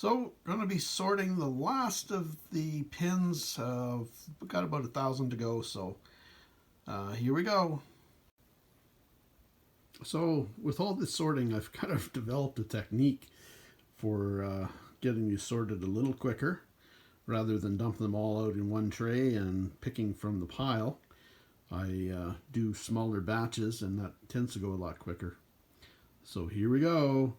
So, going to be sorting the last of the pins. We've got about 1,000 to go, so here we go. So, with all this sorting, I've kind of developed a technique for getting these sorted a little quicker. Rather than dump them all out in one tray and picking from the pile, I do smaller batches, and that tends to go a lot quicker. So here we go.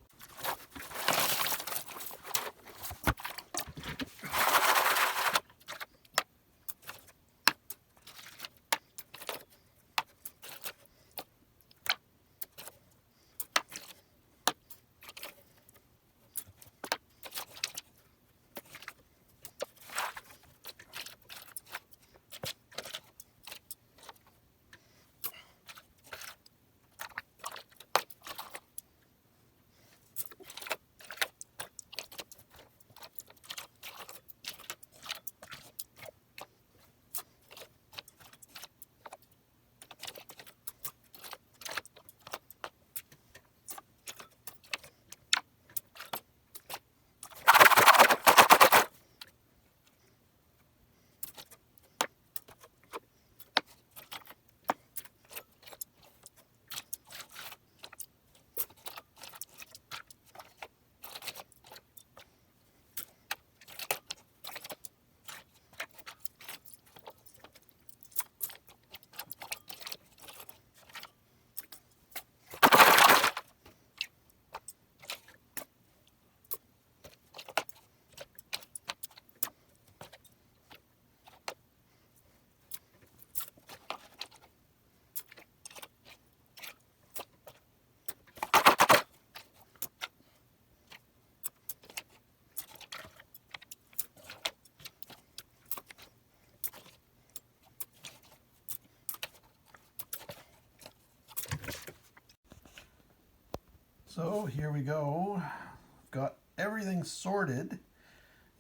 So here we go. I've got everything sorted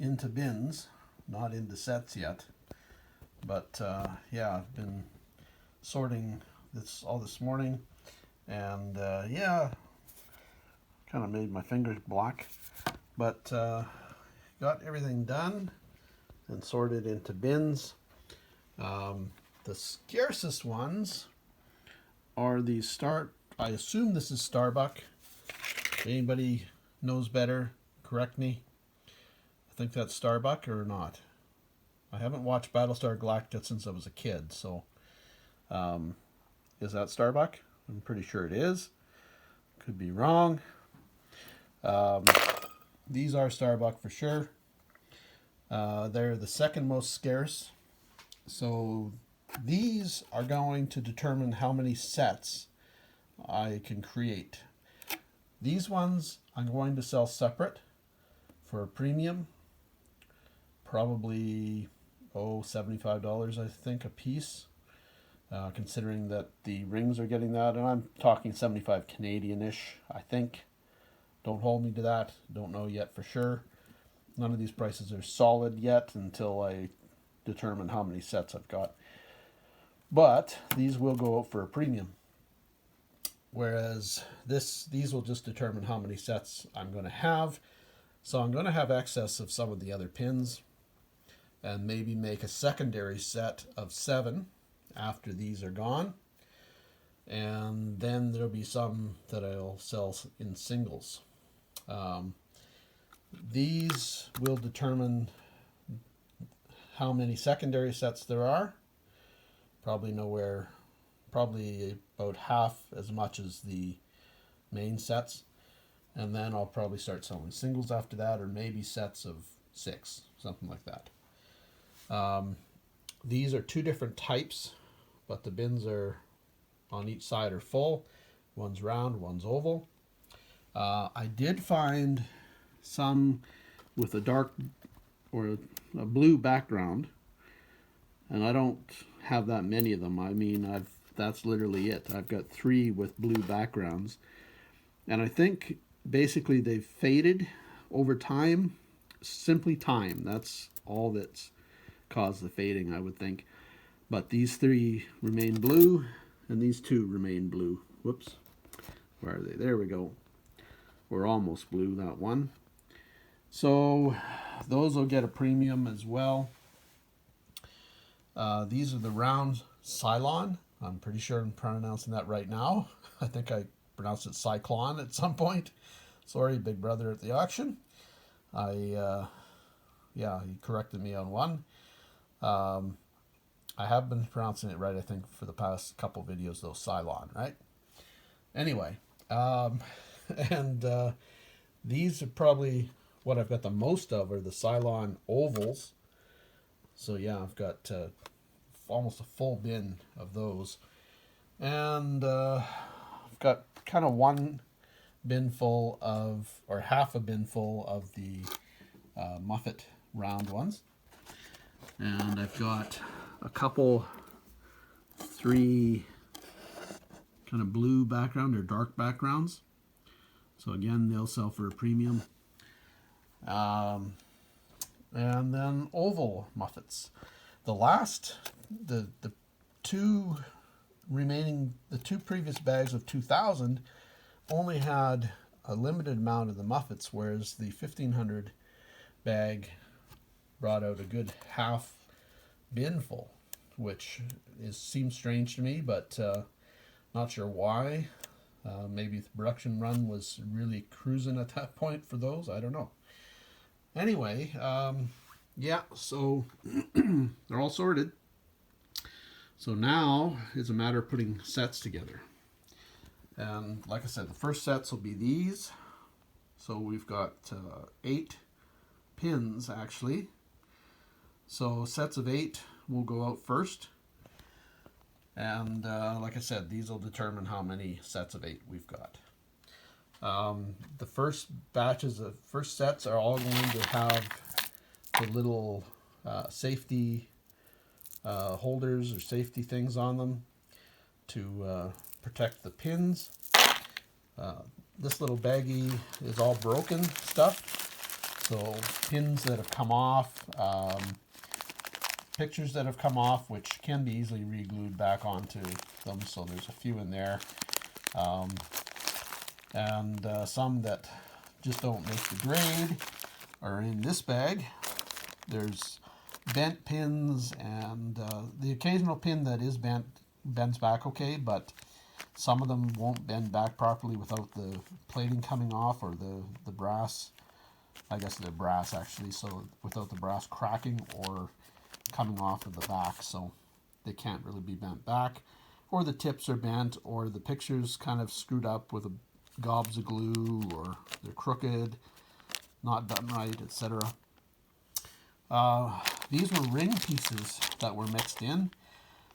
into bins, not into sets yet. But yeah, I've been sorting this all this morning, and yeah, kind of made my fingers black. But got everything done and sorted into bins. The scarcest ones are these I assume this is Starbuck. If anybody knows better, correct me. I think that's Starbuck or not. I haven't watched Battlestar Galactica since I was a kid, so is that Starbuck? I'm pretty sure it is. Could be wrong. These are Starbuck for sure. They're the second most scarce. So these are going to determine how many sets I can create. These ones I'm going to sell separate for a premium. Probably, $75 I think a piece. Considering that the rings are getting that, and I'm talking 75 Canadian-ish, I think. Don't hold me to that. Don't know yet for sure. None of these prices are solid yet until I determine how many sets I've got. But these will go out for a premium. Whereas these will just determine how many sets I'm going to have. So I'm going to have excess of some of the other pins, and maybe make a secondary set of 7 after these are gone. And then there'll be some that I'll sell in singles. These will determine how many secondary sets there are. Probably about half as much as the main sets. And then I'll probably start selling singles after that, or maybe sets of 6, something like that. These are 2 different types, but the bins are on each side are full. One's round, one's oval. I did find some with a dark or a blue background, and I don't have that many of them. I mean, that's literally it. I've got 3 with blue backgrounds, and I think basically they've faded over time. Simply time. That's all that's caused the fading, I would think. But these 3 remain blue, and these 2 remain blue. Whoops. Where are they? There we go. We're almost blue, that one. So those will get a premium as well. These are the round Cylon. I'm pretty sure I'm pronouncing that right now. I think I pronounced it Cyclone at some point. Sorry, big brother at the auction. Yeah, he corrected me on one. I have been pronouncing it right, I think, for the past couple videos, though. Cylon, right? Anyway, and these are probably what I've got the most of are the Cylon ovals. So yeah, I've got almost a full bin of those. And I've got kind of one bin full of, or half a bin full of the Muffet round ones. And I've got a couple, 3 kind of blue background or dark backgrounds. So again, they'll sell for a premium. And then oval Muffets. The last, the two previous bags of 2000 only had a limited amount of the Muffets, whereas the 1500 bag brought out a good half bin full, which seems strange to me, but not sure why. Maybe the production run was really cruising at that point for those. I don't know. Anyway, yeah, so they're all sorted. So now it's a matter of putting sets together. And like I said, the first sets will be these. So we've got 8 pins, actually. So sets of 8 will go out first. And like I said, these will determine how many sets of 8 we've got. The first batches of first sets are all going to have the little safety holders or safety things on them to protect the pins. This little baggie is all broken stuff, so pins that have come off, pictures that have come off, which can be easily re-glued back onto them, so there's a few in there, and some that just don't make the grade are in this bag. There's bent pins, and the occasional pin that is bent bends back okay, but some of them won't bend back properly without the plating coming off, or the brass, I guess they're brass actually, so without the brass cracking or coming off of the back, so they can't really be bent back, or the tips are bent, or the picture's kind of screwed up with a gobs of glue, or they're crooked, not done right, etc. These were ring pieces that were mixed in,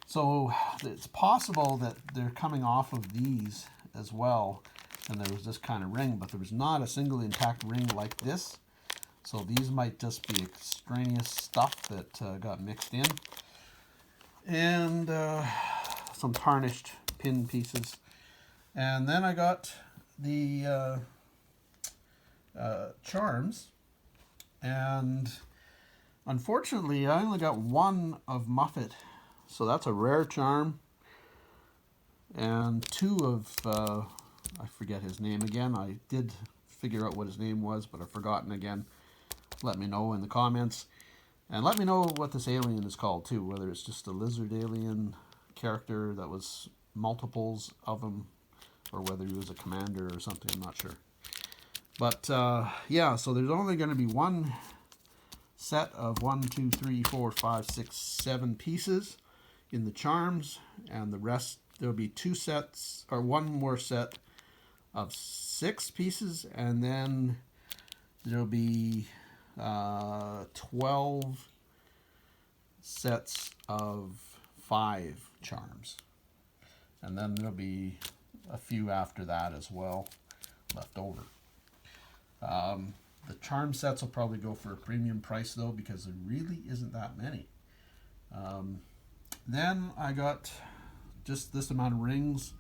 so it's possible that they're coming off of these as well, and there was this kind of ring, but there was not a single intact ring like this, so these might just be extraneous stuff that got mixed in, and some tarnished pin pieces. And then I got the charms, and unfortunately I only got one of Muffet, so that's a rare charm, and 2 of I forget his name again. I did figure out what his name was, but I've forgotten again. Let me know in the comments, and let me know what this alien is called too, whether it's just a lizard alien character that was multiples of him, or whether he was a commander or something, I'm not sure. But yeah, so there's only going to be one set of 1, 2, 3, 4, 5, 6, 7 pieces in the charms, and the rest, there'll be 2 sets, or 1 more set of 6 pieces, and then there'll be 12 sets of 5 charms, and then there'll be a few after that as well left over. The charm sets will probably go for a premium price though, because there really isn't that many. Then I got just this amount of rings,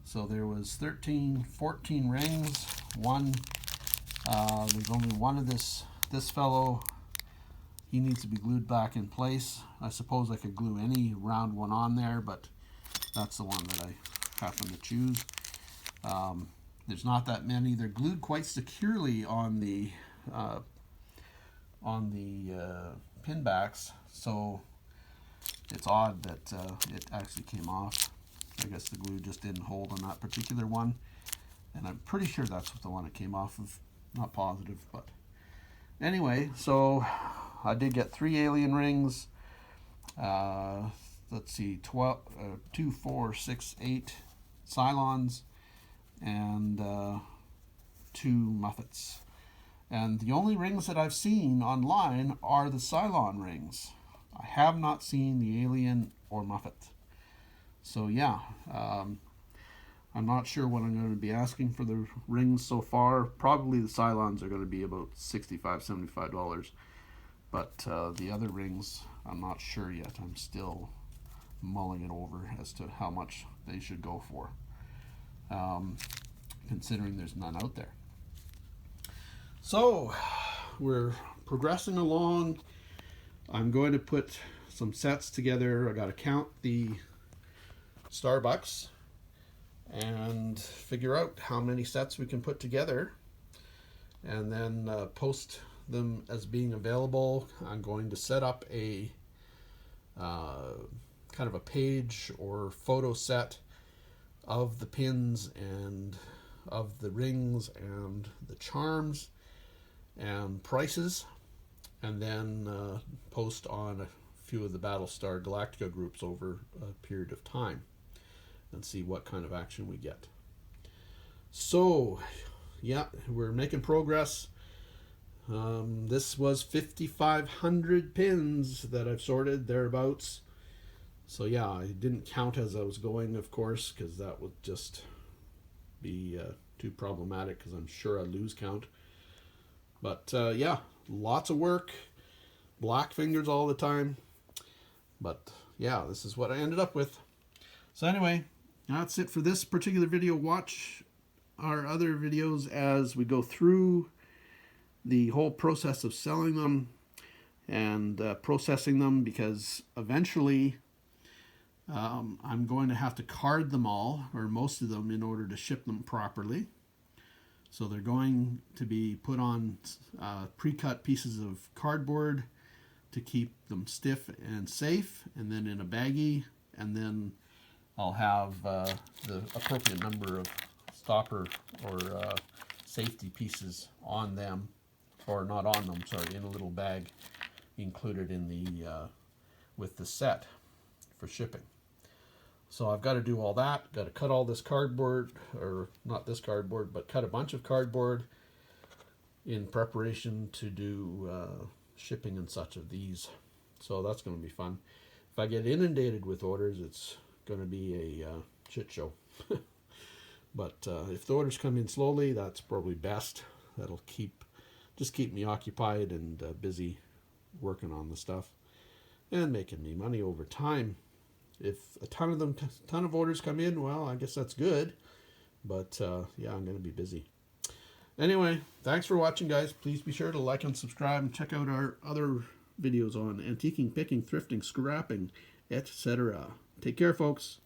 so there was 14 rings. There's only one of this fellow. He needs to be glued back in place. I suppose I could glue any round one on there, but that's the one that I happen to choose. There's not that many. They're glued quite securely on the on the pin backs, so it's odd that it actually came off. I guess the glue just didn't hold on that particular one, and I'm pretty sure that's the one it came off of. Not positive, but anyway, so I did get 3 alien rings. Let's see, 2, 4, 6, 8 Cylons, and 2 Muffets. And the only rings that I've seen online are the Cylon rings. I have not seen the alien or Muffet. So yeah, I'm not sure what I'm going to be asking for the rings so far. Probably the Cylons are going to be about $65, $75. But the other rings, I'm not sure yet. I'm still mulling it over as to how much they should go for, considering there's none out there. So we're progressing along. I'm going to put some sets together. I got to count the Starbucks and figure out how many sets we can put together, and then post them as being available. I'm going to set up a kind of a page or photo set of the pins and of the rings and the charms and prices, and then post on a few of the Battlestar Galactica groups over a period of time and see what kind of action we get. So yeah, we're making progress. This was 5,500 pins that I've sorted, thereabouts. So yeah, I didn't count as I was going, of course, because that would just be too problematic, because I'm sure I'd lose count. But yeah, lots of work, black fingers all the time. But yeah, this is what I ended up with. So anyway, that's it for this particular video. Watch our other videos as we go through the whole process of selling them and processing them, because eventually I'm going to have to card them all, or most of them, in order to ship them properly. So they're going to be put on pre-cut pieces of cardboard to keep them stiff and safe, and then in a baggie, and then I'll have the appropriate number of stopper or safety pieces on them, or not on them, sorry, in a little bag included in the with the set for shipping. So I've got to do all that. Got to cut all this cardboard, or not this cardboard, but cut a bunch of cardboard in preparation to do shipping and such of these. So that's going to be fun. If I get inundated with orders, it's going to be a shit show. But if the orders come in slowly, that's probably best. That'll just keep me occupied and busy working on the stuff and making me money over time. If a ton of orders come in, well, I guess that's good. But yeah, I'm going to be busy. Anyway, thanks for watching, guys. Please be sure to like and subscribe, and check out our other videos on antiquing, picking, thrifting, scrapping, etc. Take care, folks.